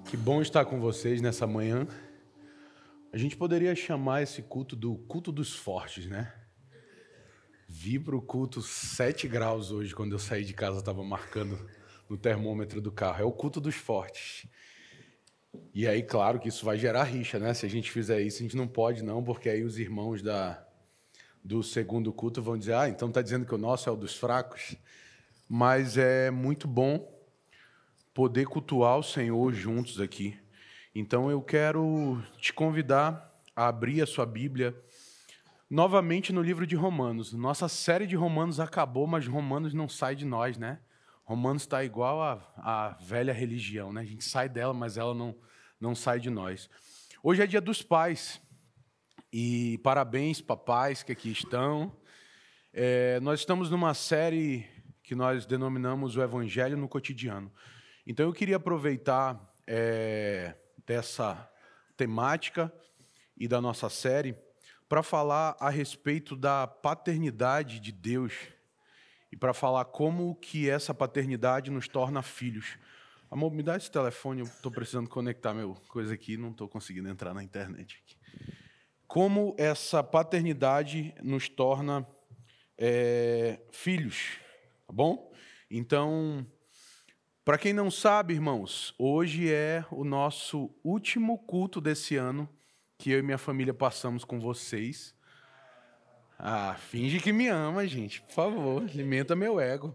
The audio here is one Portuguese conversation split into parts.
Que bom estar com vocês nessa manhã. A gente poderia chamar esse culto do culto dos fortes, né? Vi para o culto 7 graus hoje, quando eu saí de casa, estava marcando no termômetro do carro. É o culto dos fortes. E aí, claro que isso vai gerar rixa, né? Se a gente fizer isso, a gente não pode não, porque aí os irmãos do segundo culto vão dizer, então está dizendo que o nosso é o dos fracos. Mas é muito bom poder cultuar o Senhor juntos aqui. Então eu quero te convidar a abrir a sua Bíblia novamente no livro de Romanos. Nossa série de Romanos acabou, mas Romanos não sai de nós, né? Romanos está igual à velha religião, né? A gente sai dela, mas ela não sai de nós. Hoje é dia dos pais e parabéns, papais que aqui estão. Nós estamos numa série que nós denominamos o Evangelho no Cotidiano. Então eu queria aproveitar dessa temática e da nossa série para falar a respeito da paternidade de Deus e para falar como que essa paternidade nos torna filhos. Amor, me dá esse telefone, eu estou precisando conectar meu coisa aqui, não estou conseguindo entrar na internet aqui. Como essa paternidade nos torna filhos, tá bom? Então, para quem não sabe, irmãos, hoje é o nosso último culto desse ano que eu e minha família passamos com vocês. Finge que me ama, gente, por favor, alimenta meu ego.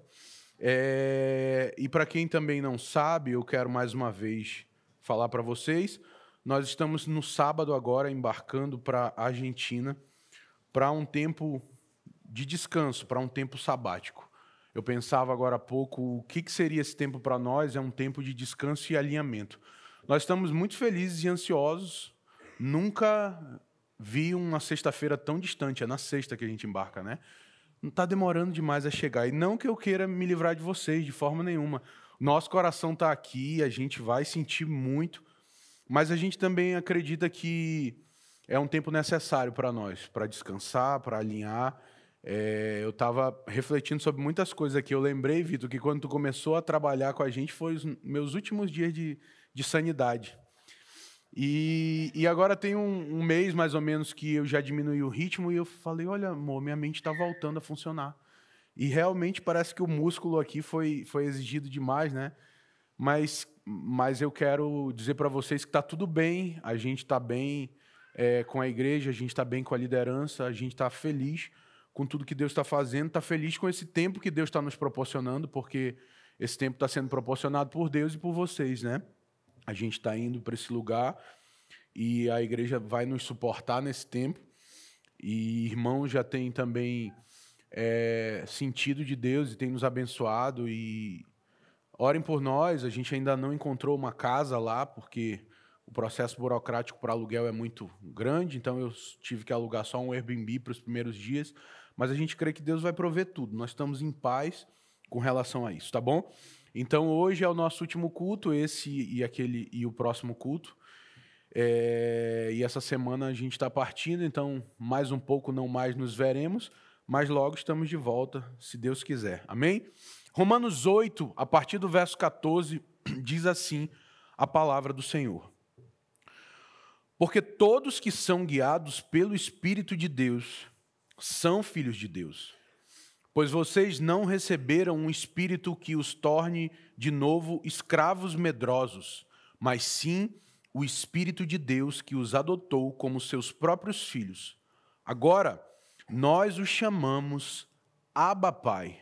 E para quem também não sabe, eu quero mais uma vez falar para vocês, nós estamos no sábado agora embarcando para a Argentina para um tempo de descanso, para um tempo sabático. Eu pensava agora há pouco, o que seria esse tempo para nós? É um tempo de descanso e alinhamento. Nós estamos muito felizes e ansiosos. Nunca vi uma sexta-feira tão distante. É na sexta que a gente embarca, né? Não está demorando demais a chegar. E não que eu queira me livrar de vocês, de forma nenhuma. Nosso coração está aqui, a gente vai sentir muito. Mas a gente também acredita que é um tempo necessário para nós, para descansar, para alinhar. Eu estava refletindo sobre muitas coisas aqui. Eu lembrei, Vitor, que quando tu começou a trabalhar com a gente foi os meus últimos dias de sanidade. E agora tem um mês, mais ou menos, que eu já diminui o ritmo e eu falei, olha, amor, minha mente está voltando a funcionar. E realmente parece que o músculo aqui foi exigido demais, né? Mas eu quero dizer para vocês que está tudo bem, a gente está bem com a igreja, a gente está bem com a liderança, a gente está feliz com tudo que Deus está fazendo, está feliz com esse tempo que Deus está nos proporcionando, porque esse tempo está sendo proporcionado por Deus e por vocês, né? A gente está indo para esse lugar e a igreja vai nos suportar nesse tempo. E irmãos já têm também sentido de Deus e tem nos abençoado. E orem por nós, a gente ainda não encontrou uma casa lá, porque o processo burocrático para aluguel é muito grande, então eu tive que alugar só um Airbnb para os primeiros dias, mas a gente crê que Deus vai prover tudo. Nós estamos em paz com relação a isso, tá bom? Então hoje é o nosso último culto, esse e o próximo culto. E essa semana a gente está partindo, então mais um pouco, não mais, nos veremos, mas logo estamos de volta, se Deus quiser. Amém? Romanos 8, a partir do verso 14, diz assim a palavra do Senhor. Porque todos que são guiados pelo Espírito de Deus são filhos de Deus. Pois vocês não receberam um espírito que os torne de novo escravos medrosos, mas sim o Espírito de Deus que os adotou como seus próprios filhos. Agora, nós os chamamos Abba Pai,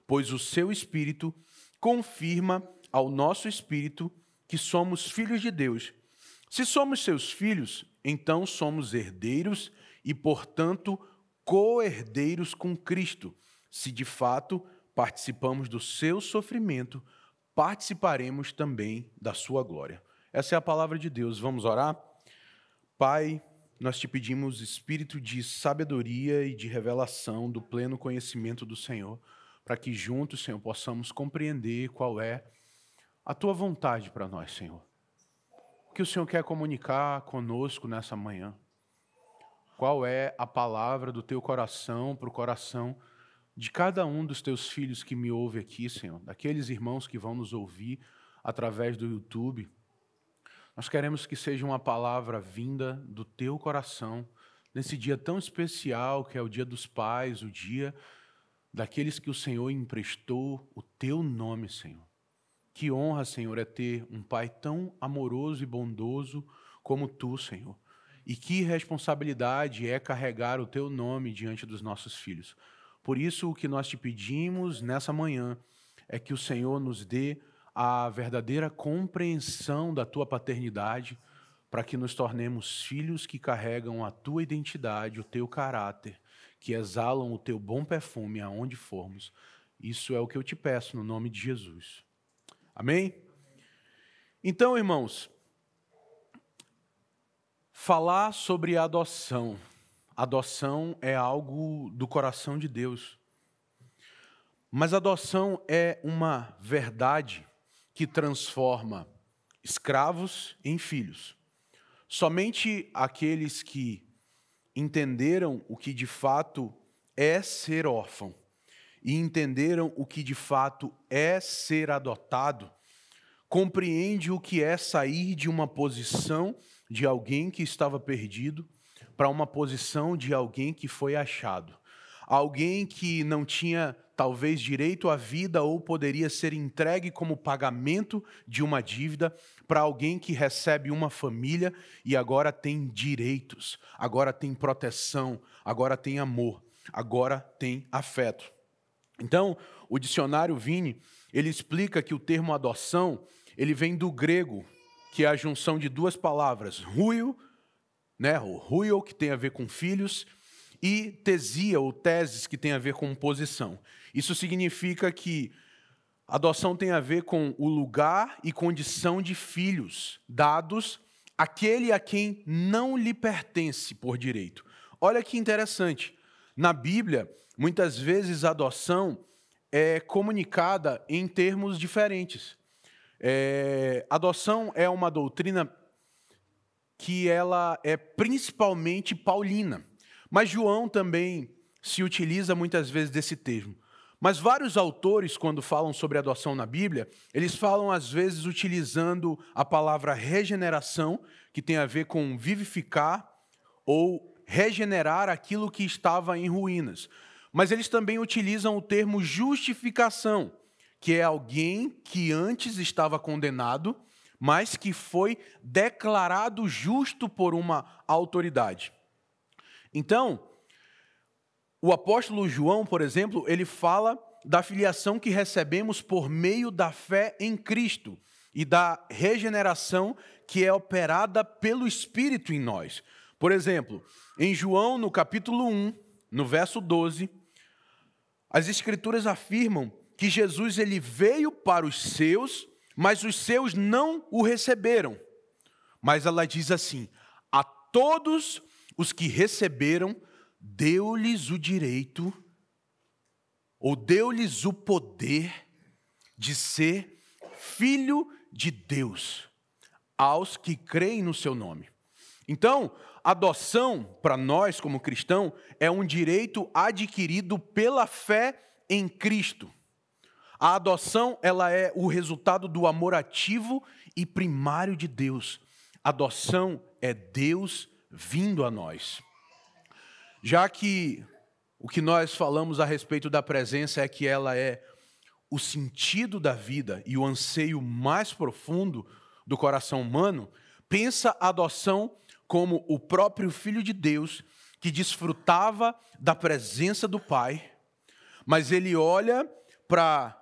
pois o seu Espírito confirma ao nosso Espírito que somos filhos de Deus. Se somos seus filhos, então somos herdeiros e, portanto, co-herdeiros com Cristo. Se de fato participamos do seu sofrimento, participaremos também da sua glória. Essa é a palavra de Deus. Vamos orar? Pai, nós te pedimos espírito de sabedoria e de revelação do pleno conhecimento do Senhor, para que juntos, Senhor, possamos compreender qual é a tua vontade para nós, Senhor. O que o Senhor quer comunicar conosco nessa manhã? Qual é a palavra do teu coração para o coração de cada um dos teus filhos que me ouve aqui, Senhor, daqueles irmãos que vão nos ouvir através do YouTube. Nós queremos que seja uma palavra vinda do teu coração, nesse dia tão especial que é o Dia dos Pais, o dia daqueles que o Senhor emprestou o teu nome, Senhor. Que honra, Senhor, é ter um Pai tão amoroso e bondoso como tu, Senhor. E que responsabilidade é carregar o teu nome diante dos nossos filhos. Por isso, o que nós te pedimos nessa manhã é que o Senhor nos dê a verdadeira compreensão da tua paternidade, para que nos tornemos filhos que carregam a tua identidade, o teu caráter, que exalam o teu bom perfume aonde formos. Isso é o que eu te peço no nome de Jesus. Amém? Então, irmãos, falar sobre adoção. Adoção é algo do coração de Deus. Mas adoção é uma verdade que transforma escravos em filhos. Somente aqueles que entenderam o que de fato é ser órfão e entenderam o que de fato é ser adotado, compreende o que é sair de uma posição de alguém que estava perdido para uma posição de alguém que foi achado. Alguém que não tinha talvez direito à vida ou poderia ser entregue como pagamento de uma dívida para alguém que recebe uma família e agora tem direitos, agora tem proteção, agora tem amor, agora tem afeto. Então, o dicionário Vini, ele explica que o termo adoção, ele vem do grego, que é a junção de duas palavras, ruio, o ruio, que tem a ver com filhos, e tesia, ou teses, que tem a ver com posição. Isso significa que adoção tem a ver com o lugar e condição de filhos dados àquele a quem não lhe pertence por direito. Olha que interessante. Na Bíblia, muitas vezes a adoção é comunicada em termos diferentes. Adoção é uma doutrina que ela é principalmente paulina. Mas João também se utiliza muitas vezes desse termo. Mas vários autores, quando falam sobre adoção na Bíblia, eles falam às vezes utilizando a palavra regeneração, que tem a ver com vivificar ou regenerar aquilo que estava em ruínas. Mas eles também utilizam o termo justificação, que é alguém que antes estava condenado, mas que foi declarado justo por uma autoridade. Então, o apóstolo João, por exemplo, ele fala da filiação que recebemos por meio da fé em Cristo e da regeneração que é operada pelo Espírito em nós. Por exemplo, em João, no capítulo 1, no verso 12, as Escrituras afirmam que Jesus ele veio para os seus, mas os seus não o receberam. Mas ela diz assim, a todos os que receberam, deu-lhes o direito, ou deu-lhes o poder de ser filho de Deus, aos que creem no seu nome. Então, adoção, para nós como cristão, é um direito adquirido pela fé em Cristo. A adoção, ela é o resultado do amor ativo e primário de Deus. Adoção é Deus vindo a nós. Já que o que nós falamos a respeito da presença é que ela é o sentido da vida e o anseio mais profundo do coração humano, pensa a adoção como o próprio Filho de Deus que desfrutava da presença do Pai, mas ele olha para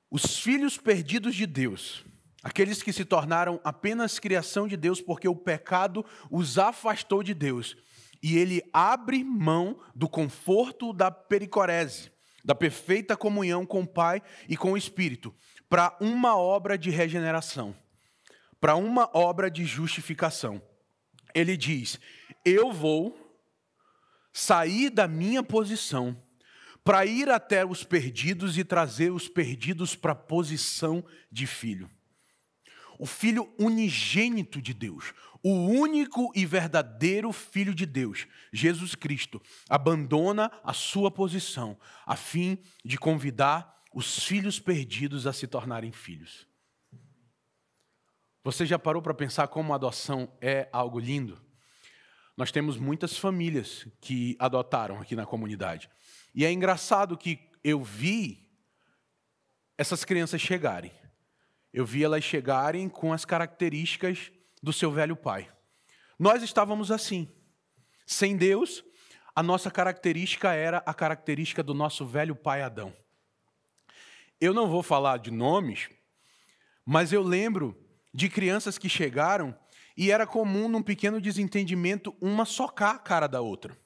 os filhos perdidos de Deus, aqueles que se tornaram apenas criação de Deus porque o pecado os afastou de Deus. E ele abre mão do conforto da pericorese, da perfeita comunhão com o Pai e com o Espírito, para uma obra de regeneração, para uma obra de justificação. Ele diz, eu vou sair da minha posição para ir até os perdidos e trazer os perdidos para a posição de filho. O Filho unigênito de Deus, o único e verdadeiro Filho de Deus, Jesus Cristo, abandona a sua posição a fim de convidar os filhos perdidos a se tornarem filhos. Você já parou para pensar como a adoção é algo lindo? Nós temos muitas famílias que adotaram aqui na comunidade. E é engraçado que eu vi essas crianças chegarem. Eu vi elas chegarem com as características do seu velho pai. Nós estávamos assim. Sem Deus, a nossa característica era a característica do nosso velho pai Adão. Eu não vou falar de nomes, mas eu lembro de crianças que chegaram e era comum, num pequeno desentendimento, uma socar a cara da outra.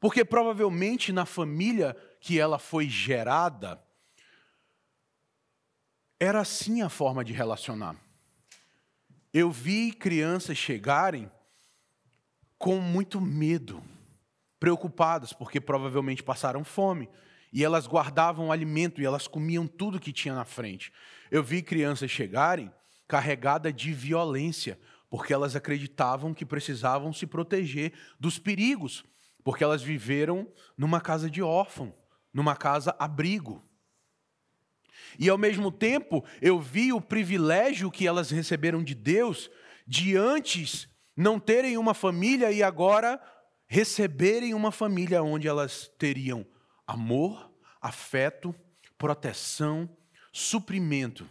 Porque provavelmente na família que ela foi gerada, era assim a forma de relacionar. Eu vi crianças chegarem com muito medo, preocupadas, porque provavelmente passaram fome. E elas guardavam alimento e elas comiam tudo que tinha na frente. Eu vi crianças chegarem carregadas de violência, porque elas acreditavam que precisavam se proteger dos perigos, porque elas viveram numa casa de órfão, numa casa abrigo. E ao mesmo tempo, eu vi o privilégio que elas receberam de Deus, de antes não terem uma família e agora receberem uma família onde elas teriam amor, afeto, proteção, suprimento.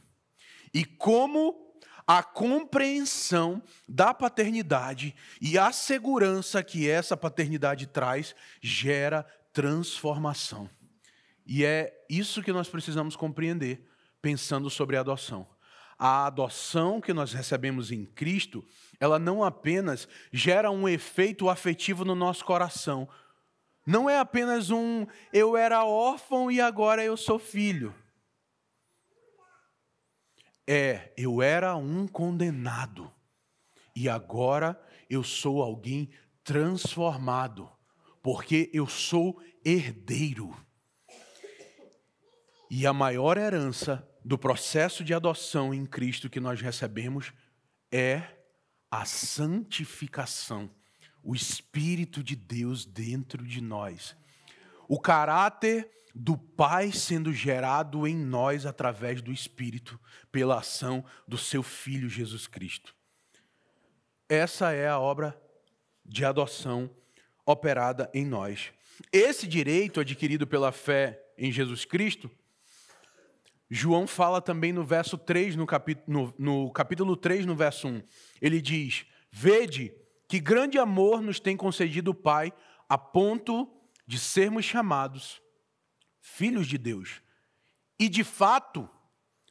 E como a compreensão da paternidade e a segurança que essa paternidade traz gera transformação. E é isso que nós precisamos compreender pensando sobre a adoção. A adoção que nós recebemos em Cristo, ela não apenas gera um efeito afetivo no nosso coração. Não é apenas eu era órfão e agora eu sou filho. Eu era um condenado e agora eu sou alguém transformado, porque eu sou herdeiro. E a maior herança do processo de adoção em Cristo que nós recebemos é a santificação, o Espírito de Deus dentro de nós. O caráter do Pai sendo gerado em nós através do Espírito, pela ação do seu Filho Jesus Cristo. Essa é a obra de adoção operada em nós. Esse direito adquirido pela fé em Jesus Cristo, João fala também no verso 3, no capítulo 3, no verso 1. Ele diz: vede que grande amor nos tem concedido o Pai, a ponto de sermos chamados filhos de Deus. E de fato,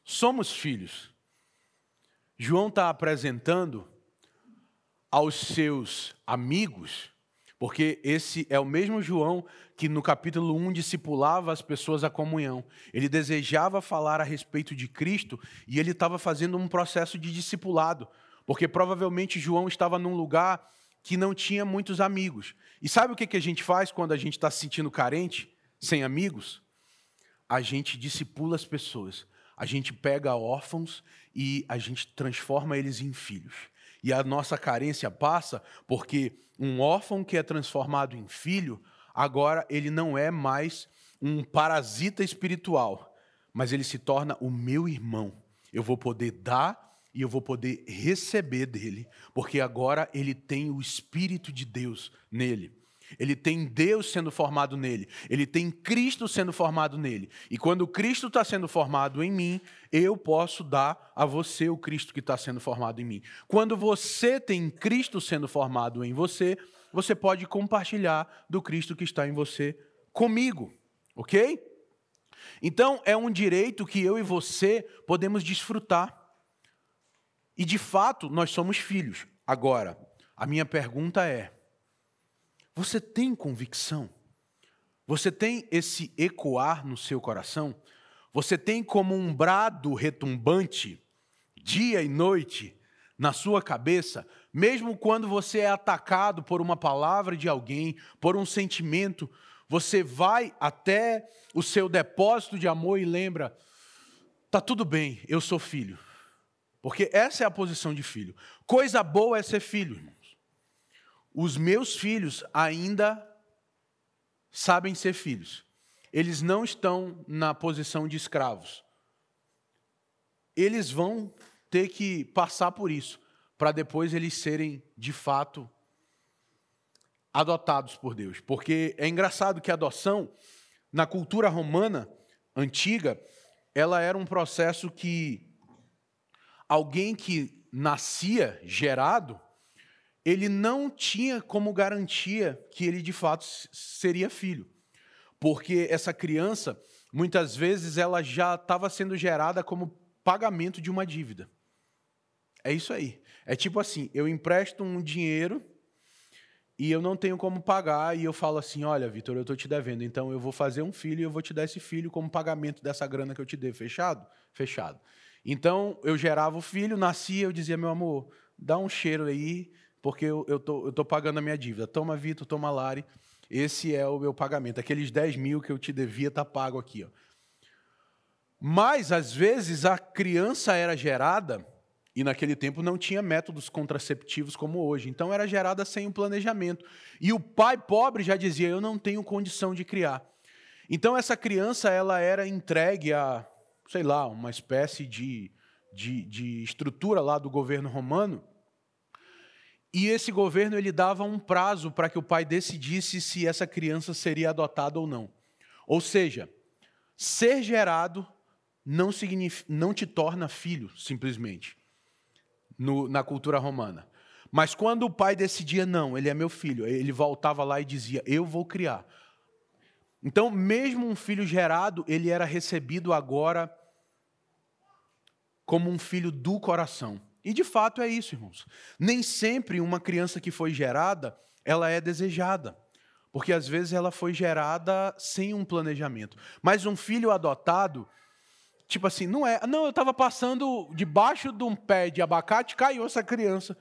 somos filhos. João está apresentando aos seus amigos, porque esse é o mesmo João que no capítulo 1 discipulava as pessoas à comunhão. Ele desejava falar a respeito de Cristo e ele estava fazendo um processo de discipulado, porque provavelmente João estava num lugar que não tinha muitos amigos. E sabe o que a gente faz quando a gente está se sentindo carente, sem amigos? A gente discipula as pessoas. A gente pega órfãos e a gente transforma eles em filhos. E a nossa carência passa porque um órfão que é transformado em filho, agora ele não é mais um parasita espiritual, mas ele se torna o meu irmão. Eu vou poder dar e eu vou poder receber dele, porque agora ele tem o Espírito de Deus nele. Ele tem Deus sendo formado nele. Ele tem Cristo sendo formado nele. E quando Cristo está sendo formado em mim, eu posso dar a você o Cristo que está sendo formado em mim. Quando você tem Cristo sendo formado em você, você pode compartilhar do Cristo que está em você comigo. Ok? Então, é um direito que eu e você podemos desfrutar. E, de fato, nós somos filhos. Agora, a minha pergunta é: você tem convicção? Você tem esse ecoar no seu coração? Você tem como um brado retumbante, dia e noite, na sua cabeça, mesmo quando você é atacado por uma palavra de alguém, por um sentimento, você vai até o seu depósito de amor e lembra: tá tudo bem, eu sou filho. Porque essa é a posição de filho. Coisa boa é ser filho, irmãos. Os meus filhos ainda sabem ser filhos. Eles não estão na posição de escravos. Eles vão ter que passar por isso, para depois eles serem, de fato, adotados por Deus. Porque é engraçado que a adoção, na cultura romana antiga, ela era um processo que alguém que nascia gerado, ele não tinha como garantia que ele de fato seria filho. Porque essa criança, muitas vezes, ela já estava sendo gerada como pagamento de uma dívida. É isso aí. É tipo assim, eu empresto um dinheiro e eu não tenho como pagar, e eu falo assim, olha, Vitor, eu estou te devendo, então eu vou fazer um filho e eu vou te dar esse filho como pagamento dessa grana que eu te devo. Fechado? Fechado. Então, eu gerava o filho, nascia, eu dizia, meu amor, dá um cheiro aí, porque eu tô pagando a minha dívida. Toma, Vitor, toma, Lari, esse é o meu pagamento. Aqueles 10 mil que eu te devia tá pago aqui. Ó. Mas, às vezes, a criança era gerada, e naquele tempo não tinha métodos contraceptivos como hoje. Então, era gerada sem um planejamento. E o pai pobre já dizia, eu não tenho condição de criar. Então, essa criança ela era entregue a, sei lá, uma espécie de estrutura lá do governo romano. E esse governo ele dava um prazo para que o pai decidisse se essa criança seria adotada ou não. Ou seja, ser gerado não te torna filho, simplesmente. Na cultura romana. Mas quando o pai decidia, não, ele é meu filho, ele voltava lá e dizia, eu vou criar. Então, mesmo um filho gerado, ele era recebido agora como um filho do coração. E de fato é isso, irmãos. Nem sempre uma criança que foi gerada, ela é desejada. Porque às vezes ela foi gerada sem um planejamento. Mas um filho adotado, tipo assim, não, eu estava passando debaixo de um pé de abacate, caiu essa criança,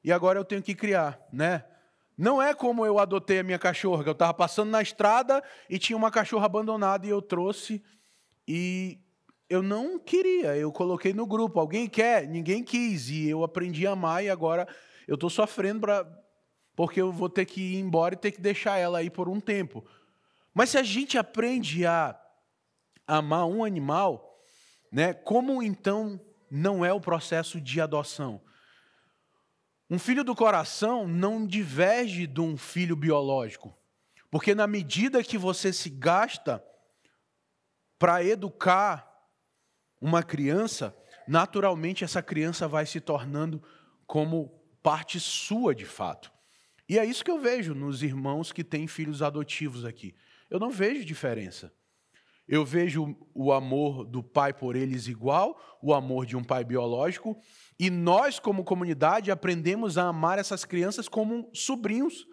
e agora eu tenho que criar, né? Não é como eu adotei a minha cachorra, que eu estava passando na estrada e tinha uma cachorra abandonada e eu trouxe, e eu não queria, eu coloquei no grupo, alguém quer? Ninguém quis, e eu aprendi a amar, e agora eu estou sofrendo porque eu vou ter que ir embora e ter que deixar ela aí por um tempo. Mas se a gente aprende a amar um animal, né? Como então não é o processo de adoção? Um filho do coração não diverge de um filho biológico, porque na medida que você se gasta para educar uma criança, naturalmente essa criança vai se tornando como parte sua de fato. E é isso que eu vejo nos irmãos que têm filhos adotivos aqui. Eu não vejo diferença. Eu vejo o amor do pai por eles igual, o amor de um pai biológico, e nós, como comunidade, aprendemos a amar essas crianças como sobrinhos.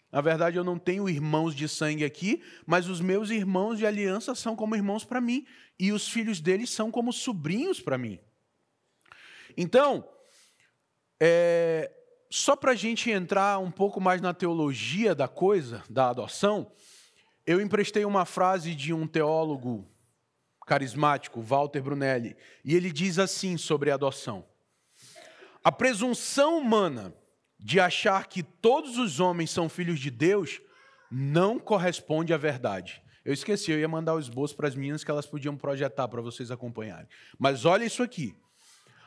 Na verdade, eu não tenho irmãos de sangue aqui, mas os meus irmãos de aliança são como irmãos para mim, e os filhos deles são como sobrinhos para mim. Então, só para a gente entrar um pouco mais na teologia da coisa, da adoção, eu emprestei uma frase de um teólogo carismático, Walter Brunelli, e ele diz assim sobre a adoção. A presunção humana de achar que todos os homens são filhos de Deus não corresponde à verdade. Eu esqueci, eu ia mandar o esboço para as meninas que elas podiam projetar para vocês acompanharem. Mas olha isso aqui.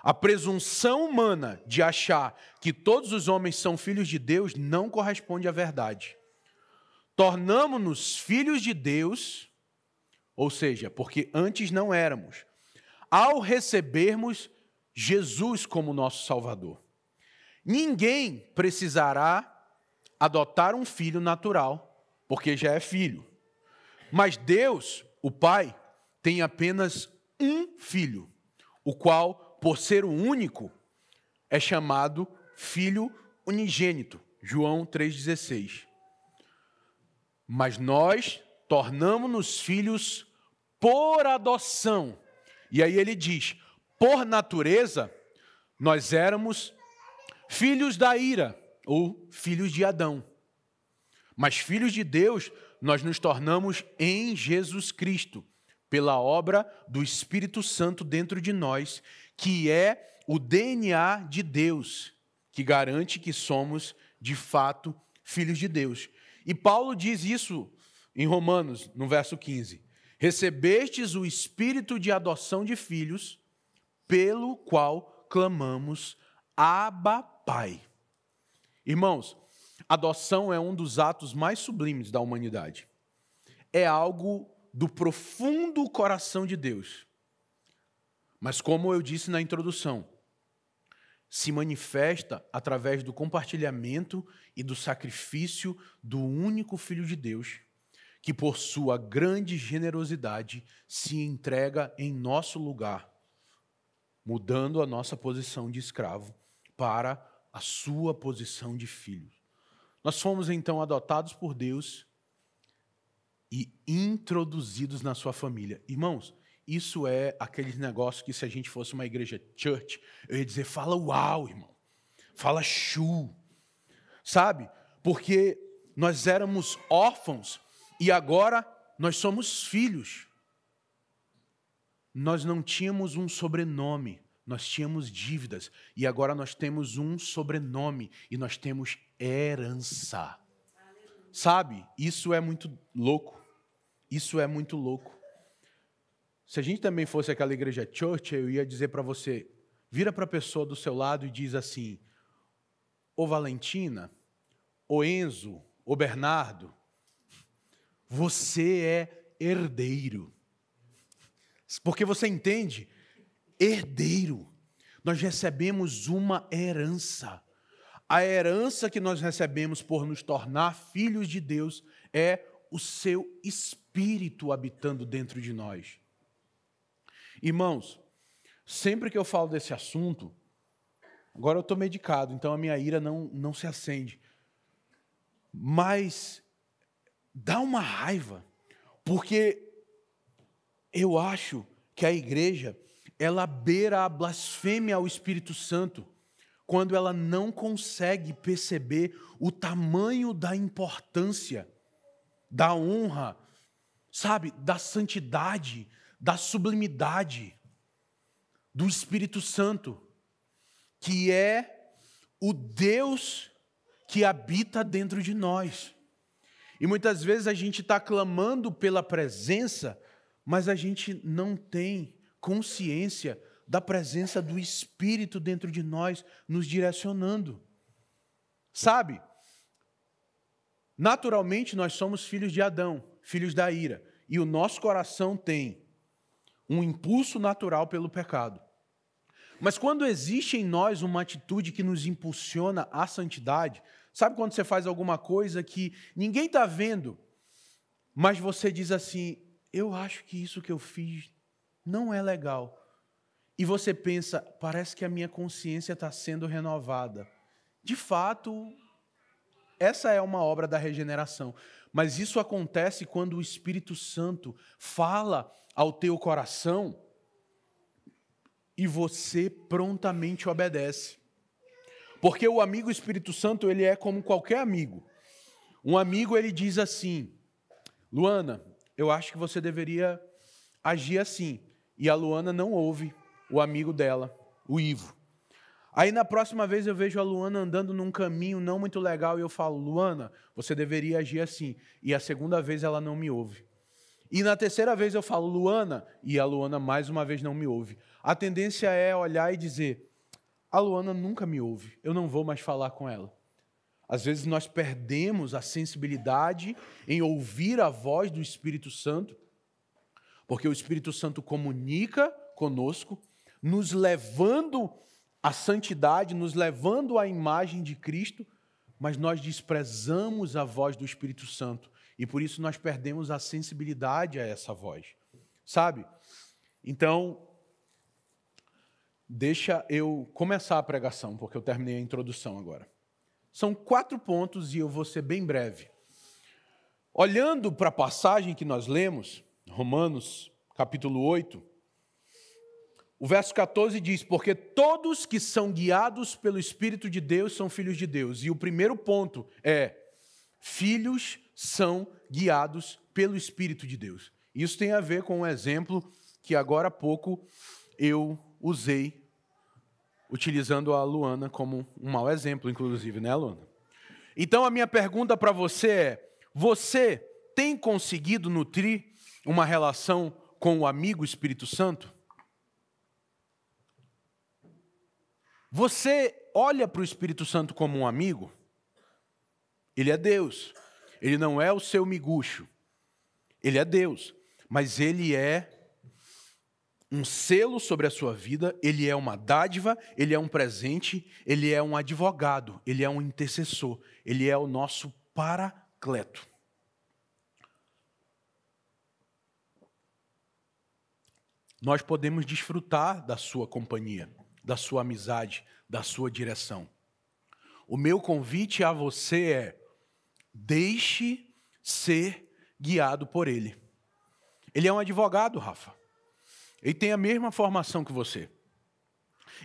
A presunção humana de achar que todos os homens são filhos de Deus não corresponde à verdade. Tornamo-nos filhos de Deus, ou seja, porque antes não éramos, ao recebermos Jesus como nosso Salvador. Ninguém precisará adotar um filho natural, porque já é filho. Mas Deus, o Pai, tem apenas um filho, o qual, por ser o único, é chamado Filho unigênito. João 3,16. Mas nós tornamo-nos filhos por adoção. E aí ele diz, por natureza, nós éramos filhos da ira, ou filhos de Adão. Mas filhos de Deus, nós nos tornamos em Jesus Cristo, pela obra do Espírito Santo dentro de nós, que é o DNA de Deus, que garante que somos, de fato, filhos de Deus. E Paulo diz isso em Romanos, no verso 15. Recebestes o Espírito de adoção de filhos, pelo qual clamamos, Abba, Pai. Irmãos, adoção é um dos atos mais sublimes da humanidade. É algo do profundo coração de Deus. Mas como eu disse na introdução, se manifesta através do compartilhamento e do sacrifício do único Filho de Deus, que por sua grande generosidade se entrega em nosso lugar, mudando a nossa posição de escravo para a sua posição de filho. Nós fomos então adotados por Deus e introduzidos na sua família. Irmãos, isso é aquele negócio que se a gente fosse uma igreja church, eu ia dizer, fala uau, irmão. Fala chu. Sabe? Porque nós éramos órfãos e agora nós somos filhos. Nós não tínhamos um sobrenome, nós tínhamos dívidas. E agora nós temos um sobrenome e nós temos herança. Sabe? Isso é muito louco. Isso é muito louco. Se a gente também fosse aquela igreja church, eu ia dizer para você, vira para a pessoa do seu lado e diz assim, ô Valentina, ô Enzo, ô Bernardo, você é herdeiro. Porque você entende? Herdeiro. Nós recebemos uma herança. A herança que nós recebemos por nos tornar filhos de Deus é o seu Espírito habitando dentro de nós. Irmãos, sempre que eu falo desse assunto, agora eu estou medicado, então a minha ira não se acende. Mas dá uma raiva, porque eu acho que a igreja, ela beira a blasfêmia ao Espírito Santo, quando ela não consegue perceber o tamanho da importância, da honra, sabe, da santidade, da sublimidade do Espírito Santo, que é o Deus que habita dentro de nós. E muitas vezes a gente está clamando pela presença, mas a gente não tem consciência da presença do Espírito dentro de nós, nos direcionando. Sabe? Naturalmente nós somos filhos de Adão, filhos da ira, e o nosso coração tem um impulso natural pelo pecado. Mas quando existe em nós uma atitude que nos impulsiona à santidade, sabe quando você faz alguma coisa que ninguém está vendo, mas você diz assim, eu acho que isso que eu fiz não é legal. E você pensa, parece que a minha consciência está sendo renovada. De fato, essa é uma obra da regeneração. Mas isso acontece quando o Espírito Santo fala ao teu coração e você prontamente obedece. Porque o amigo Espírito Santo, ele é como qualquer amigo. Um amigo, ele diz assim, Luana, eu acho que você deveria agir assim. E a Luana não ouve o amigo dela, o Ivo. Aí na próxima vez eu vejo a Luana andando num caminho não muito legal e eu falo, Luana, você deveria agir assim. E a segunda vez ela não me ouve. E na terceira vez eu falo, Luana, e a Luana mais uma vez não me ouve. A tendência é olhar e dizer, a Luana nunca me ouve, eu não vou mais falar com ela. Às vezes nós perdemos a sensibilidade em ouvir a voz do Espírito Santo, porque o Espírito Santo comunica conosco, nos levando à santidade, nos levando à imagem de Cristo, mas nós desprezamos a voz do Espírito Santo e por isso nós perdemos a sensibilidade a essa voz, sabe? Então, deixa eu começar a pregação, porque eu terminei a introdução agora. São 4 pontos e eu vou ser bem breve. Olhando para a passagem que nós lemos, Romanos, capítulo 8, o verso 14 diz, porque todos que são guiados pelo Espírito de Deus são filhos de Deus. E o primeiro ponto é, filhos são guiados pelo Espírito de Deus. Isso tem a ver com um exemplo que agora há pouco eu usei, utilizando a Luana como um mau exemplo, inclusive, né, Luana? Então, a minha pergunta para você é, você tem conseguido nutrir uma relação com o amigo Espírito Santo? Você olha para o Espírito Santo como um amigo? Ele é Deus. Ele não é o seu miguxo. Ele é Deus. Mas ele é um selo sobre a sua vida, ele é uma dádiva, ele é um presente, ele é um advogado, ele é um intercessor, ele é o nosso paracleto. Nós podemos desfrutar da sua companhia, da sua amizade, da sua direção. O meu convite a você é: deixe ser guiado por ele. Ele é um advogado, Rafa. Ele tem a mesma formação que você.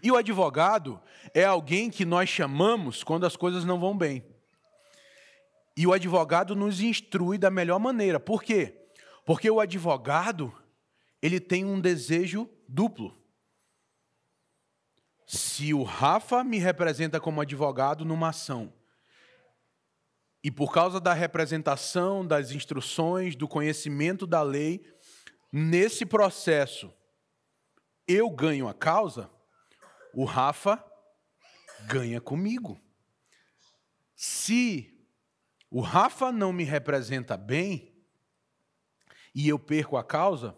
E o advogado é alguém que nós chamamos quando as coisas não vão bem. E o advogado nos instrui da melhor maneira. Por quê? Porque o advogado, ele tem um desejo duplo. Se o Rafa me representa como advogado numa ação, e por causa da representação, das instruções, do conhecimento da lei, nesse processo, eu ganho a causa, o Rafa ganha comigo. Se o Rafa não me representa bem e eu perco a causa,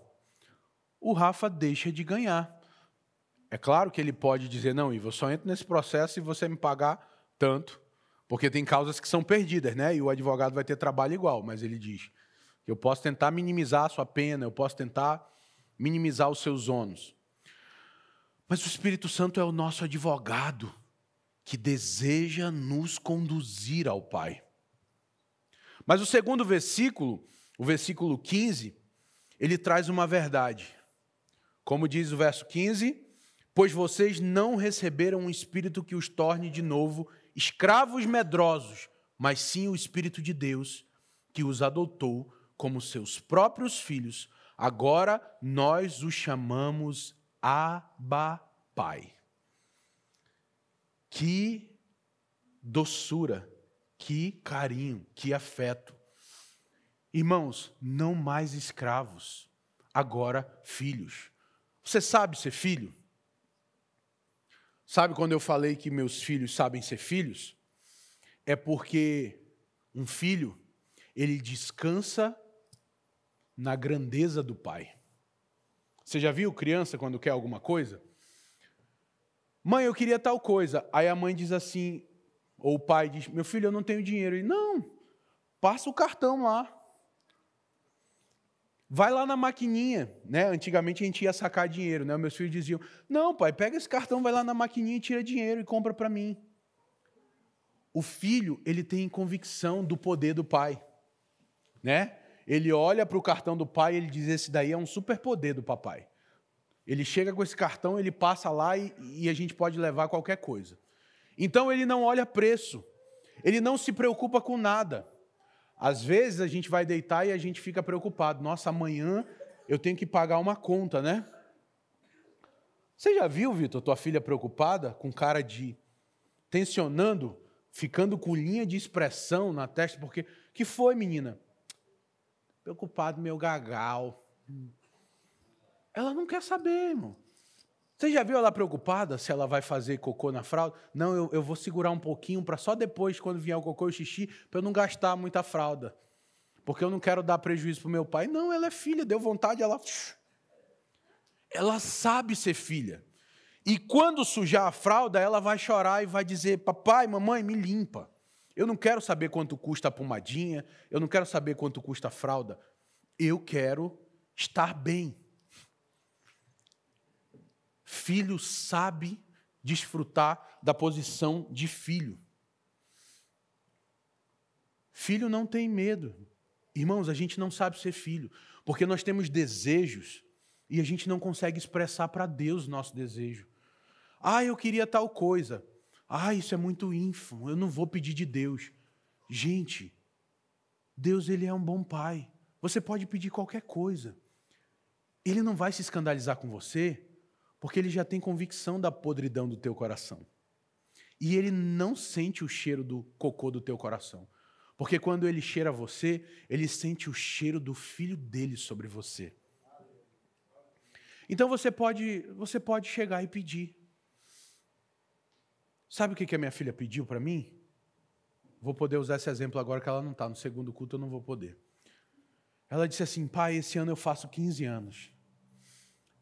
o Rafa deixa de ganhar. É claro que ele pode dizer: não, Ivo, eu só entro nesse processo se você me pagar tanto, porque tem causas que são perdidas, né? E o advogado vai ter trabalho igual, mas ele diz: eu posso tentar minimizar a sua pena, eu posso tentar minimizar os seus ônus. Mas o Espírito Santo é o nosso advogado que deseja nos conduzir ao Pai. Mas o segundo versículo, o versículo 15, ele traz uma verdade. Como diz o verso 15: pois vocês não receberam um espírito que os torne de novo escravos medrosos, mas sim o Espírito de Deus, que os adotou como seus próprios filhos. Agora nós os chamamos Abba, Pai. Que doçura, que carinho, que afeto. Irmãos, não mais escravos, agora filhos. Você sabe ser filho? Sabe quando eu falei que meus filhos sabem ser filhos? É porque um filho, ele descansa na grandeza do pai. Você já viu criança quando quer alguma coisa? Mãe, eu queria tal coisa. Aí a mãe diz assim, ou o pai diz: meu filho, eu não tenho dinheiro. Ele: não, passa o cartão lá. Vai lá na maquininha, né? Antigamente a gente ia sacar dinheiro, né? Meus filhos diziam: não, pai, pega esse cartão, vai lá na maquininha e tira dinheiro e compra para mim. O filho, ele tem convicção do poder do pai, né? Ele olha para o cartão do pai e ele diz: esse daí é um superpoder do papai. Ele chega com esse cartão, ele passa lá e a gente pode levar qualquer coisa. Então ele não olha preço, ele não se preocupa com nada. Às vezes a gente vai deitar e a gente fica preocupado. Nossa, amanhã eu tenho que pagar uma conta, né? Você já viu, Vitor, tua filha preocupada, com cara de tensionando, ficando com linha de expressão na testa, porque: que foi, menina? Preocupado, meu gagal. Ela não quer saber, irmão. Você já viu ela preocupada se ela vai fazer cocô na fralda? Não, eu vou segurar um pouquinho para só depois, quando vier o cocô e o xixi, para eu não gastar muita fralda. Porque eu não quero dar prejuízo para o meu pai. Não, ela é filha, deu vontade, ela sabe ser filha. E quando sujar a fralda, ela vai chorar e vai dizer: papai, mamãe, me limpa. Eu não quero saber quanto custa a pomadinha, eu não quero saber quanto custa a fralda. Eu quero estar bem. Filho sabe desfrutar da posição de filho. Filho não tem medo. Irmãos, a gente não sabe ser filho, porque nós temos desejos e a gente não consegue expressar para Deus nosso desejo. Ah, eu queria tal coisa. Ah, isso é muito ínfimo, eu não vou pedir de Deus. Gente, Deus, ele é um bom pai. Você pode pedir qualquer coisa. Ele não vai se escandalizar com você, porque ele já tem convicção da podridão do teu coração. E ele não sente o cheiro do cocô do teu coração. Porque quando ele cheira você, ele sente o cheiro do filho dele sobre você. Então você pode chegar e pedir. Sabe o que a minha filha pediu para mim? Vou poder usar esse exemplo agora que ela não está. No segundo culto eu não vou poder. Ela disse assim, pai, esse ano eu faço 15 anos.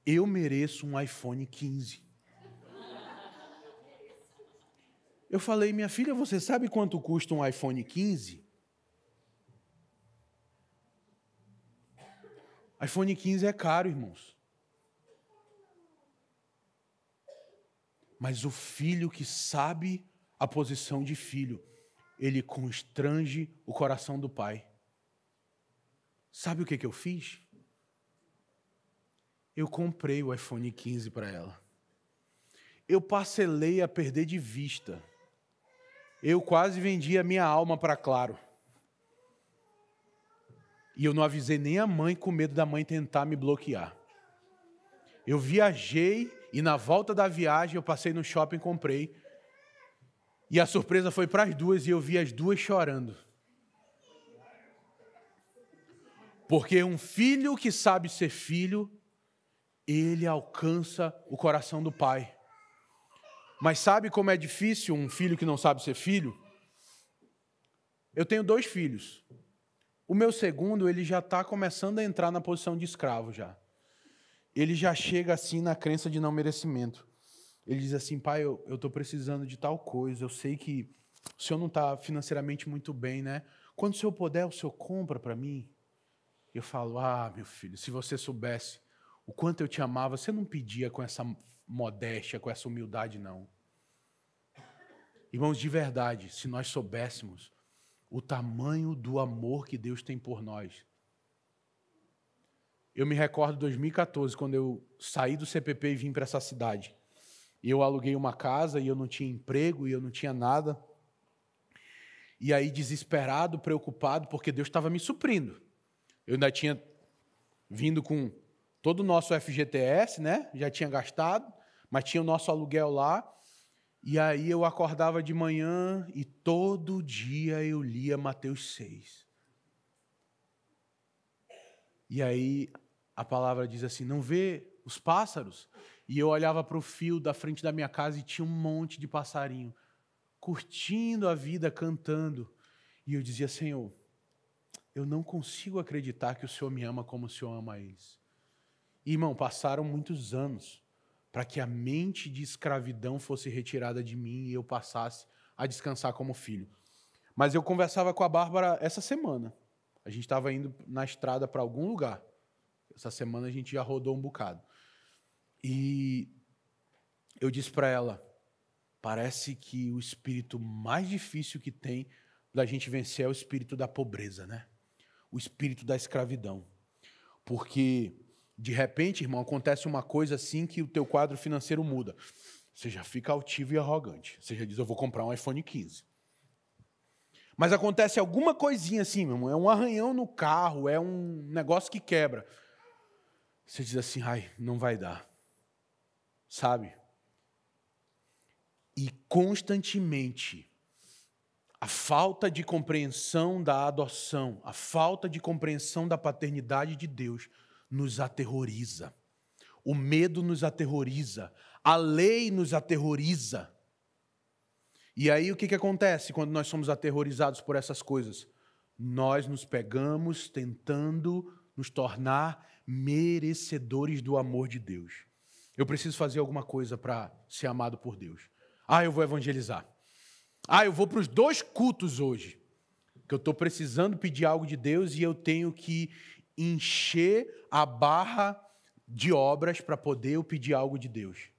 Eu mereço um iPhone 15. Eu falei, minha filha, você sabe quanto custa um iPhone 15? iPhone 15 é caro, irmãos. Mas o filho que sabe a posição de filho, ele constrange o coração do pai. Sabe o que eu fiz? Eu comprei o iPhone 15 para ela. Eu parcelei a perder de vista. Eu quase vendi a minha alma para Claro. E eu não avisei nem a mãe, com medo da mãe tentar me bloquear. Eu viajei e na volta da viagem eu passei no shopping e comprei. E a surpresa foi para as duas e eu vi as duas chorando. Porque um filho que sabe ser filho, ele alcança o coração do pai. Mas sabe como é difícil um filho que não sabe ser filho? Eu tenho 2 filhos. O meu segundo, ele já está começando a entrar na posição de escravo já. Ele já chega assim na crença de não merecimento. Ele diz assim, pai, eu estou precisando de tal coisa, eu sei que o senhor não está financeiramente muito bem, né? Quando o senhor puder, o senhor compra para mim? Eu falo, meu filho, se você soubesse o quanto eu te amava, você não pedia com essa modéstia, com essa humildade, não. Irmãos, de verdade, se nós soubéssemos o tamanho do amor que Deus tem por nós. Eu me recordo de 2014, quando eu saí do CPP e vim para essa cidade. E eu aluguei uma casa e eu não tinha emprego e eu não tinha nada. E aí, desesperado, preocupado, porque Deus estava me suprindo. Eu ainda tinha vindo com todo o nosso FGTS, né? Já tinha gastado, mas tinha o nosso aluguel lá. E aí eu acordava de manhã e todo dia eu lia Mateus 6. E aí a palavra diz assim, não vê os pássaros? E eu olhava para o fio da frente da minha casa e tinha um monte de passarinho, curtindo a vida, cantando. E eu dizia, Senhor, eu não consigo acreditar que o Senhor me ama como o Senhor ama eles. E, irmão, passaram muitos anos para que a mente de escravidão fosse retirada de mim e eu passasse a descansar como filho. Mas eu conversava com a Bárbara essa semana. A gente estava indo na estrada para algum lugar. Essa semana a gente já rodou um bocado. E eu disse para ela, parece que o espírito mais difícil que tem da gente vencer é o espírito da pobreza, né? O espírito da escravidão. Porque, de repente, irmão, acontece uma coisa assim que o teu quadro financeiro muda. Você já fica altivo e arrogante. Você já diz, eu vou comprar um iPhone 15. Mas acontece alguma coisinha assim, meu irmão, é um arranhão no carro, é um negócio que quebra. Você diz assim, não vai dar. Sabe? E constantemente, a falta de compreensão da adoção, a falta de compreensão da paternidade de Deus nos aterroriza. O medo nos aterroriza. A lei nos aterroriza. E aí o que acontece quando nós somos aterrorizados por essas coisas? Nós nos pegamos tentando nos tornar merecedores do amor de Deus. Eu preciso fazer alguma coisa para ser amado por Deus. Eu vou evangelizar. Eu vou para os 2 cultos hoje, que eu estou precisando pedir algo de Deus e eu tenho que encher a barra de obras para poder eu pedir algo de Deus.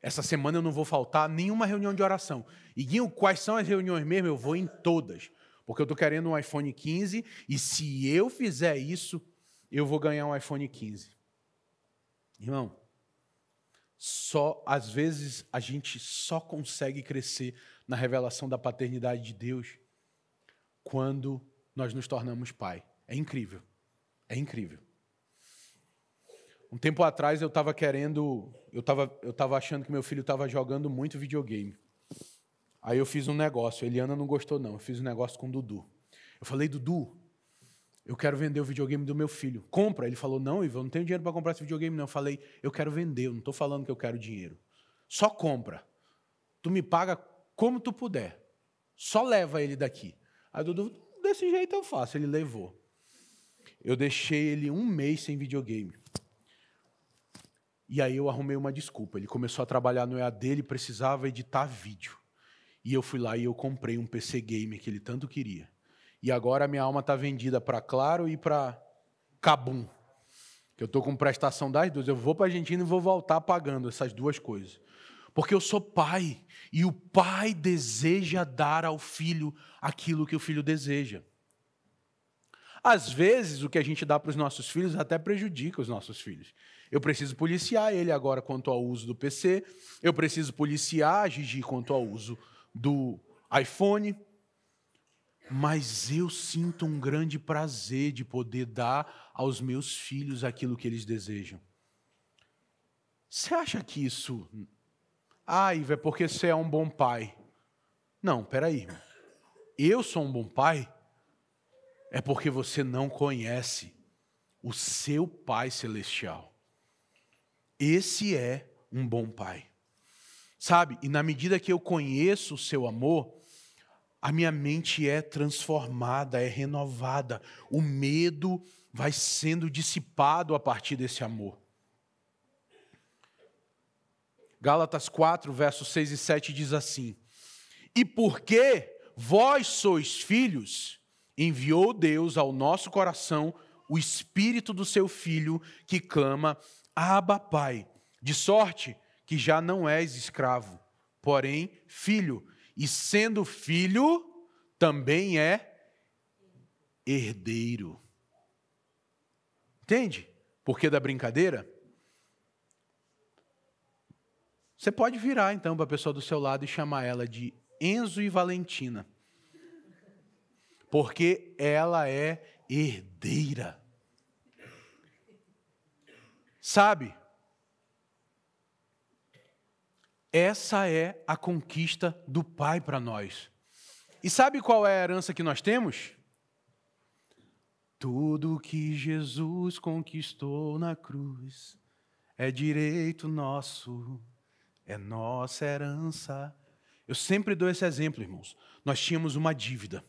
Essa semana eu não vou faltar nenhuma reunião de oração. E Guinho, quais são as reuniões mesmo? Eu vou em todas, porque eu estou querendo um iPhone 15 e se eu fizer isso, eu vou ganhar um iPhone 15. Irmão, às vezes a gente só consegue crescer na revelação da paternidade de Deus quando nós nos tornamos pai. É incrível. É incrível. Um tempo atrás eu estava achando que meu filho estava jogando muito videogame. Aí eu fiz um negócio, a Eliana não gostou não, eu fiz um negócio com o Dudu. Eu falei, Dudu, eu quero vender o videogame do meu filho. Compra. Ele falou, não, Ivan, eu não tenho dinheiro para comprar esse videogame não. Eu falei, eu quero vender, eu não estou falando que eu quero dinheiro. Só compra. Tu me paga como tu puder. Só leva ele daqui. Aí Dudu, desse jeito eu faço. Ele levou. Eu deixei ele 1 mês sem videogame. E aí eu arrumei uma desculpa. Ele começou a trabalhar no EAD, ele precisava editar vídeo. E eu fui lá e eu comprei um PC Gamer que ele tanto queria. E agora a minha alma está vendida para Claro e para Kabum. Que eu estou com prestação das duas. Eu vou para a Argentina e vou voltar pagando essas 2 coisas. Porque eu sou pai. E o pai deseja dar ao filho aquilo que o filho deseja. Às vezes, o que a gente dá para os nossos filhos até prejudica os nossos filhos. Eu preciso policiar ele agora quanto ao uso do PC. Eu preciso policiar a Gigi quanto ao uso do iPhone. Mas eu sinto um grande prazer de poder dar aos meus filhos aquilo que eles desejam. Você acha que isso... Ivo, é porque você é um bom pai. Não, peraí, irmão. Eu sou um bom pai? É porque você não conhece o seu Pai Celestial. Esse é um bom pai. Sabe? E na medida que eu conheço o seu amor, a minha mente é transformada, é renovada. O medo vai sendo dissipado a partir desse amor. Gálatas 4, versos 6 e 7 diz assim: E porque vós sois filhos, enviou Deus ao nosso coração o Espírito do seu Filho, que clama, Abba, Pai. De sorte que já não és escravo, porém filho. E sendo filho, também é herdeiro. Entende? Por que da brincadeira? Você pode virar, então, para a pessoa do seu lado e chamar ela de Enzo e Valentina. Porque ela é herdeira. Sabe? Essa é a conquista do Pai para nós. E sabe qual é a herança que nós temos? Tudo que Jesus conquistou na cruz é direito nosso, é nossa herança. Eu sempre dou esse exemplo, irmãos. Nós tínhamos uma dívida.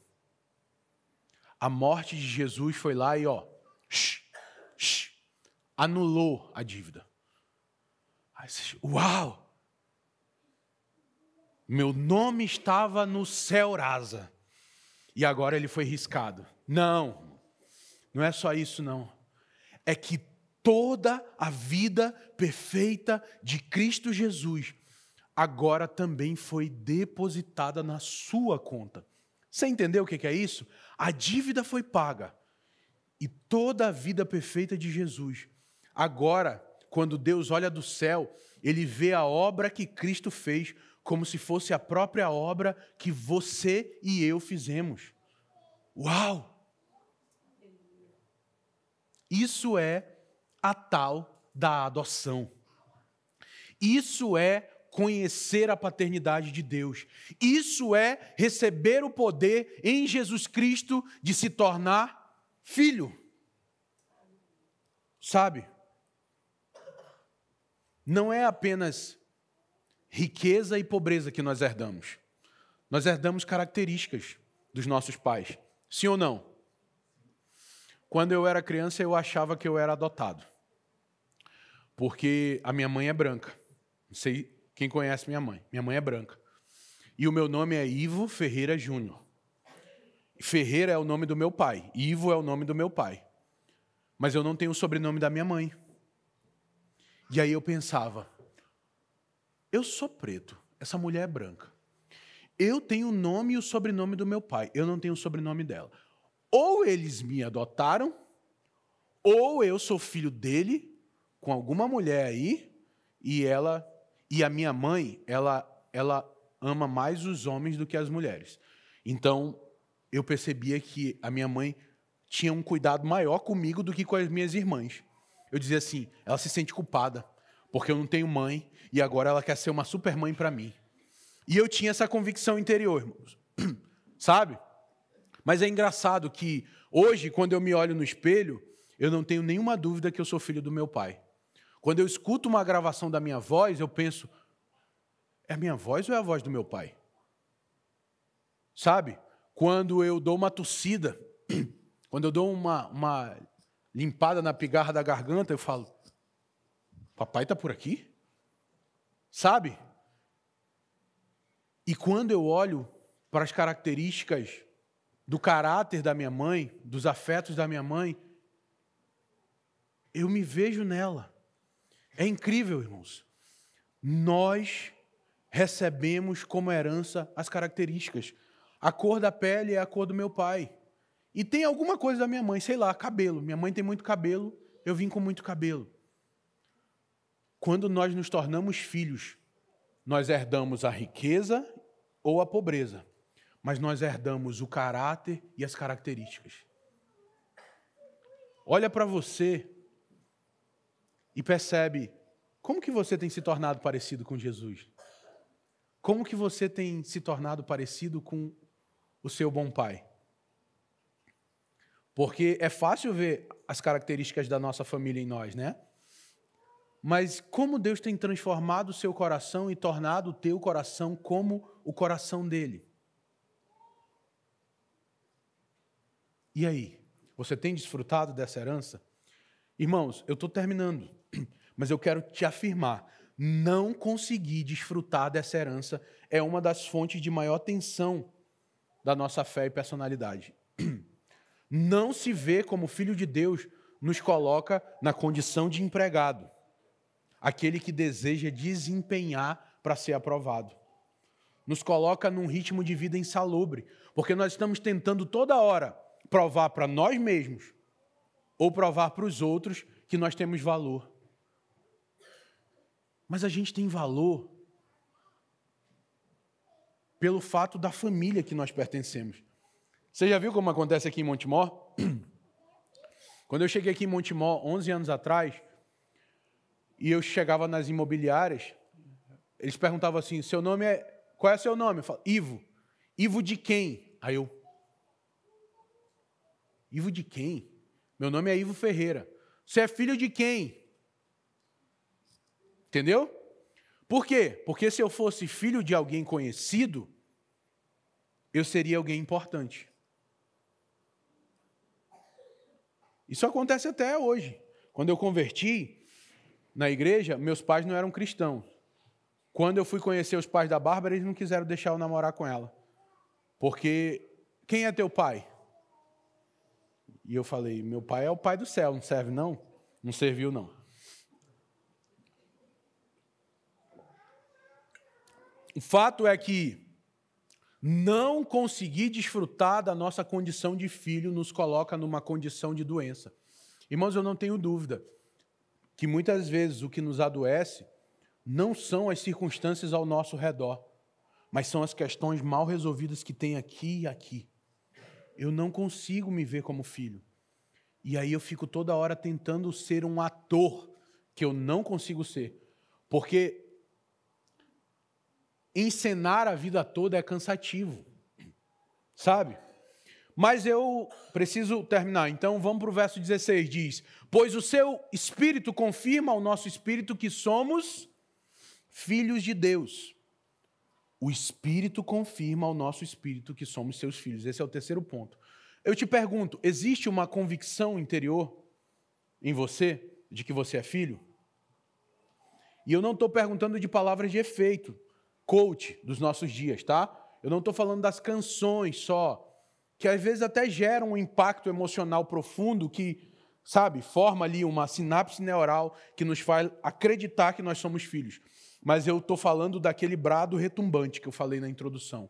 A morte de Jesus foi lá e, anulou a dívida. Uau! Meu nome estava no céu rasa. E agora ele foi riscado. Não é só isso, não. É que toda a vida perfeita de Cristo Jesus agora também foi depositada na sua conta. Você entendeu o que é isso? A dívida foi paga. E toda a vida perfeita de Jesus. Agora, quando Deus olha do céu, ele vê a obra que Cristo fez como se fosse a própria obra que você e eu fizemos. Uau! Isso é a tal da adoção. Isso é conhecer a paternidade de Deus. Isso é receber o poder em Jesus Cristo de se tornar filho. Sabe? Não é apenas riqueza e pobreza que nós herdamos. Nós herdamos características dos nossos pais. Sim ou não? Quando eu era criança, eu achava que eu era adotado. Porque a minha mãe é branca. Não sei quem conhece minha mãe. Minha mãe é branca. E o meu nome é Ivo Ferreira Júnior. Ferreira é o nome do meu pai. Ivo é o nome do meu pai. Mas eu não tenho o sobrenome da minha mãe. E aí eu pensava, eu sou preto, essa mulher é branca. Eu tenho o nome e o sobrenome do meu pai, eu não tenho o sobrenome dela. Ou eles me adotaram, ou eu sou filho dele, com alguma mulher aí, e a minha mãe, ela ama mais os homens do que as mulheres. Então, eu percebia que a minha mãe tinha um cuidado maior comigo do que com as minhas irmãs. Eu dizia assim, ela se sente culpada, porque eu não tenho mãe, e agora ela quer ser uma super mãe para mim. E eu tinha essa convicção interior, irmãos. Sabe? Mas é engraçado que hoje, quando eu me olho no espelho, eu não tenho nenhuma dúvida que eu sou filho do meu pai. Quando eu escuto uma gravação da minha voz, eu penso, é a minha voz ou é a voz do meu pai? Sabe? Quando eu dou uma tossida, quando eu dou uma limpada na pigarra da garganta, eu falo, papai está por aqui? Sabe? E quando eu olho para as características do caráter da minha mãe, dos afetos da minha mãe, eu me vejo nela. É incrível, irmãos. Nós recebemos como herança as características. A cor da pele é a cor do meu pai. E tem alguma coisa da minha mãe, sei lá, cabelo. Minha mãe tem muito cabelo, eu vim com muito cabelo. Quando nós nos tornamos filhos, nós herdamos a riqueza ou a pobreza, mas nós herdamos o caráter e as características. Olha para você e percebe como que você tem se tornado parecido com Jesus. Como que você tem se tornado parecido com o seu bom pai? Porque é fácil ver as características da nossa família em nós, né? Mas como Deus tem transformado o seu coração e tornado o teu coração como o coração dele? E aí? Você tem desfrutado dessa herança? Irmãos, eu estou terminando, mas eu quero te afirmar, não conseguir desfrutar dessa herança é uma das fontes de maior tensão da nossa fé e personalidade. Não se ver como filho de Deus nos coloca na condição de empregado, aquele que deseja desempenhar para ser aprovado. Nos coloca num ritmo de vida insalubre, porque nós estamos tentando toda hora provar para nós mesmos ou provar para os outros que nós temos valor. Mas a gente tem valor pelo fato da família que nós pertencemos. Você já viu como acontece aqui em Montemor? Quando eu cheguei aqui em Montemor, 11 anos atrás, e eu chegava nas imobiliárias, eles perguntavam assim, seu nome é... Qual é seu nome? Eu falo, Ivo. Ivo de quem? Aí eu... Ivo de quem? Meu nome é Ivo Ferreira. Você é filho de quem? Entendeu? Por quê? Porque se eu fosse filho de alguém conhecido, eu seria alguém importante. Isso acontece até hoje. Quando eu converti na igreja, meus pais não eram cristãos. Quando eu fui conhecer os pais da Bárbara, eles não quiseram deixar eu namorar com ela. Porque, quem é teu pai? E eu falei, meu pai é o pai do céu, não serve não? Não serviu não. O fato é que não conseguir desfrutar da nossa condição de filho nos coloca numa condição de doença. Irmãos, eu não tenho dúvida que muitas vezes o que nos adoece não são as circunstâncias ao nosso redor, mas são as questões mal resolvidas que tem aqui e aqui. Eu não consigo me ver como filho. E aí eu fico toda hora tentando ser um ator que eu não consigo ser. Porque encenar a vida toda é cansativo, sabe? Mas eu preciso terminar. Então vamos para o verso 16, diz, pois o seu Espírito confirma ao nosso Espírito que somos filhos de Deus. O Espírito confirma ao nosso Espírito que somos seus filhos. Esse é o terceiro ponto. Eu te pergunto, existe uma convicção interior em você de que você é filho? E eu não estou perguntando de palavras de efeito, coach dos nossos dias, tá? Eu não estou falando das canções só, que às vezes até geram um impacto emocional profundo que, sabe, forma ali uma sinapse neural que nos faz acreditar que nós somos filhos. Mas eu estou falando daquele brado retumbante que eu falei na introdução,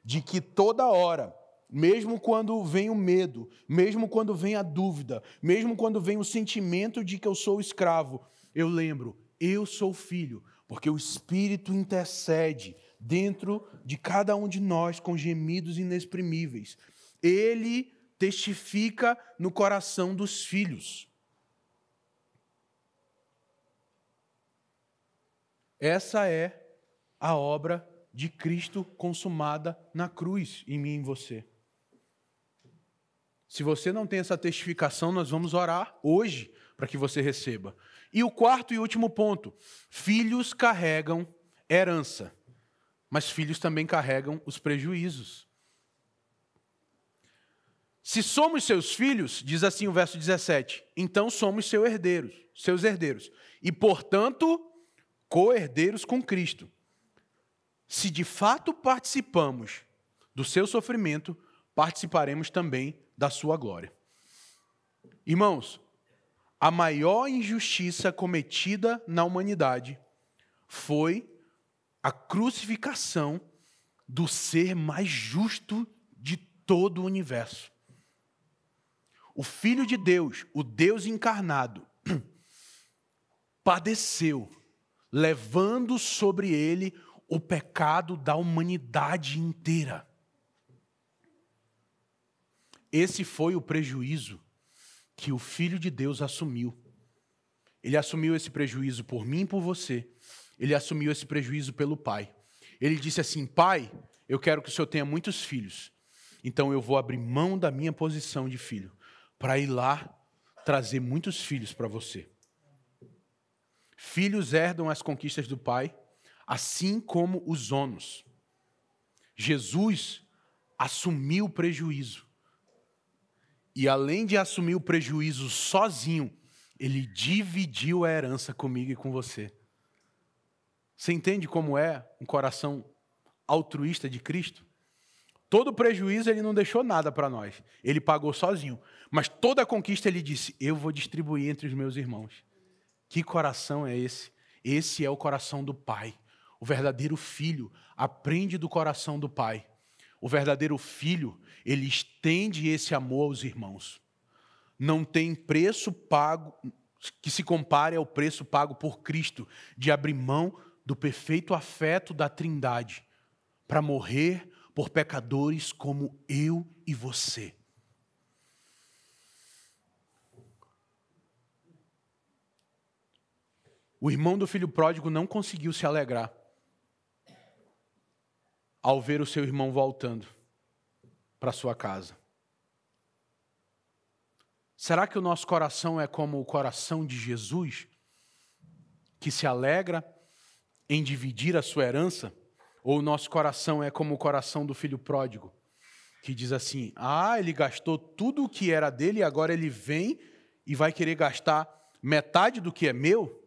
de que toda hora, mesmo quando vem o medo, mesmo quando vem a dúvida, mesmo quando vem o sentimento de que eu sou escravo, eu lembro, eu sou filho, porque o Espírito intercede dentro de cada um de nós com gemidos inexprimíveis. Ele testifica no coração dos filhos. Essa é a obra de Cristo consumada na cruz, em mim e em você. Se você não tem essa testificação, nós vamos orar hoje para que você receba. E o quarto e último ponto, filhos carregam herança, mas filhos também carregam os prejuízos. Se somos seus filhos, diz assim o verso 17, então somos seus herdeiros, e, portanto, co-herdeiros com Cristo. Se de fato participamos do seu sofrimento, participaremos também da sua glória. Irmãos, a maior injustiça cometida na humanidade foi a crucificação do ser mais justo de todo o universo. O Filho de Deus, o Deus encarnado, padeceu, levando sobre ele o pecado da humanidade inteira. Esse foi o prejuízo que o Filho de Deus assumiu. Ele assumiu esse prejuízo por mim e por você. Ele assumiu esse prejuízo pelo Pai. Ele disse assim: Pai, eu quero que o Senhor tenha muitos filhos. Então eu vou abrir mão da minha posição de filho para ir lá trazer muitos filhos para você. Filhos herdam as conquistas do Pai, assim como os ônus. Jesus assumiu o prejuízo. E além de assumir o prejuízo sozinho, ele dividiu a herança comigo e com você. Você entende como é um coração altruísta de Cristo? Todo o prejuízo ele não deixou nada para nós. Ele pagou sozinho. Mas toda a conquista ele disse: eu vou distribuir entre os meus irmãos. Que coração é esse? Esse é o coração do Pai. O verdadeiro filho aprende do coração do Pai. O verdadeiro filho, ele estende esse amor aos irmãos. Não tem preço pago que se compare ao preço pago por Cristo de abrir mão do perfeito afeto da Trindade para morrer por pecadores como eu e você. O irmão do filho pródigo não conseguiu se alegrar ao ver o seu irmão voltando para sua casa. Será que o nosso coração é como o coração de Jesus, que se alegra em dividir a sua herança? Ou o nosso coração é como o coração do filho pródigo, que diz assim: ah, ele gastou tudo o que era dele e agora ele vem e vai querer gastar metade do que é meu?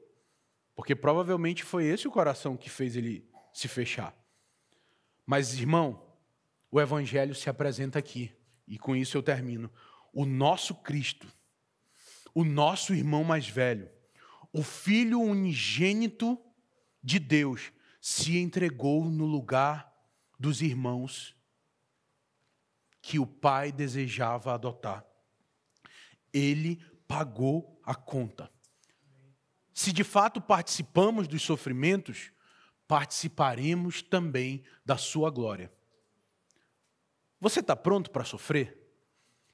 Porque provavelmente foi esse o coração que fez ele se fechar. Mas, irmão, o Evangelho se apresenta aqui, e com isso eu termino. O nosso Cristo, o nosso irmão mais velho, o Filho unigênito de Deus, se entregou no lugar dos irmãos que o Pai desejava adotar. Ele pagou a conta. Se de fato participamos dos sofrimentos, participaremos também da sua glória. Você está pronto para sofrer?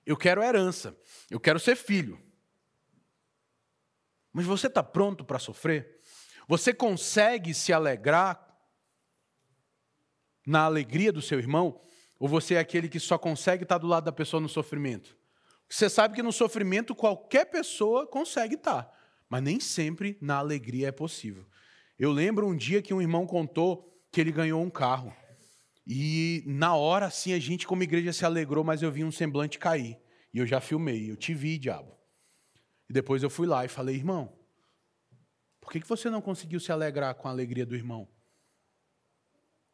Eu quero herança, eu quero ser filho. Mas você está pronto para sofrer? Você consegue se alegrar na alegria do seu irmão? Ou você é aquele que só consegue estar do lado da pessoa no sofrimento? Você sabe que no sofrimento qualquer pessoa consegue estar, mas nem sempre na alegria é possível. Eu lembro um dia que um irmão contou que ele ganhou um carro. E na hora, assim, a gente como igreja se alegrou, mas eu vi um semblante cair. E eu já filmei, eu te vi, diabo. E depois eu fui lá e falei: irmão, por que você não conseguiu se alegrar com a alegria do irmão?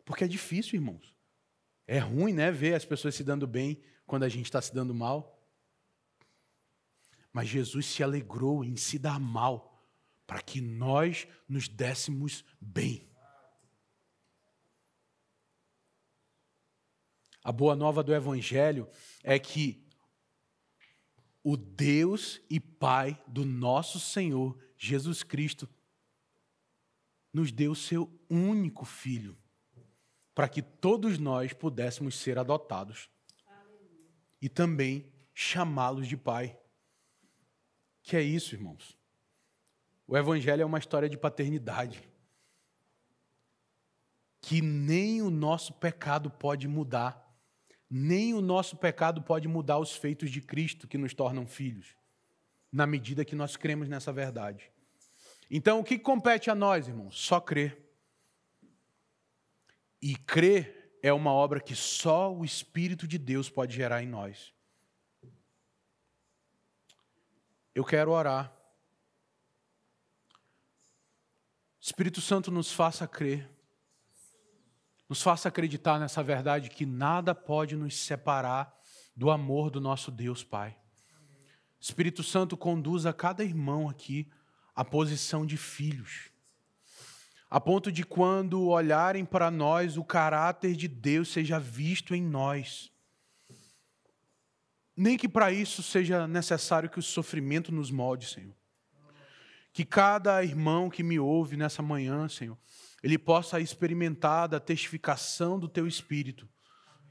Porque é difícil, irmãos. É ruim, né, ver as pessoas se dando bem quando a gente está se dando mal. Mas Jesus se alegrou em se dar mal para que nós nos dessemos bem. A boa nova do Evangelho é que o Deus e Pai do nosso Senhor Jesus Cristo nos deu o seu único Filho, para que todos nós pudéssemos ser adotados. Aleluia. E também chamá-los de Pai. Que é isso, irmãos? O Evangelho é uma história de paternidade que nem o nosso pecado pode mudar. Nem o nosso pecado pode mudar os feitos de Cristo que nos tornam filhos, na medida que nós cremos nessa verdade. Então, o que compete a nós, irmãos? Só crer. E crer é uma obra que só o Espírito de Deus pode gerar em nós. eu quero orar. Espírito Santo, nos faça crer, nos faça acreditar nessa verdade que nada pode nos separar do amor do nosso Deus, Pai. Espírito Santo, conduza cada irmão aqui à posição de filhos, a ponto de quando olharem para nós, o caráter de Deus seja visto em nós. Nem que para isso seja necessário que o sofrimento nos molde, Senhor. Que cada irmão que me ouve nessa manhã, Senhor, ele possa experimentar da testificação do Teu Espírito,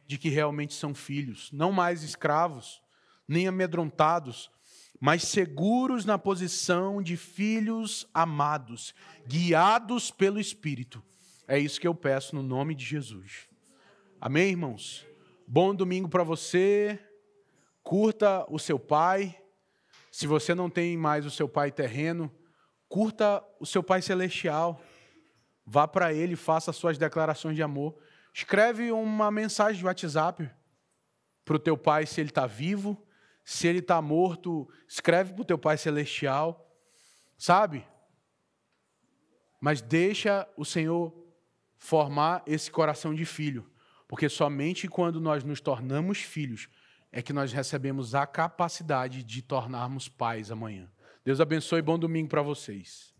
de que realmente são filhos, não mais escravos, nem amedrontados, mas seguros na posição de filhos amados, guiados pelo Espírito. É isso que eu peço no nome de Jesus. Amém, irmãos? Bom domingo para você. Curta o seu pai. Se você não tem mais o seu pai terreno, curta o seu pai celestial. Vá para ele, faça suas declarações de amor. Escreve uma mensagem de WhatsApp para o teu pai se ele está vivo. Se ele está morto, escreve para o teu Pai Celestial, sabe? Mas deixa o Senhor formar esse coração de filho, porque somente quando nós nos tornamos filhos é que nós recebemos a capacidade de tornarmos pais amanhã. Deus abençoe e bom domingo para vocês.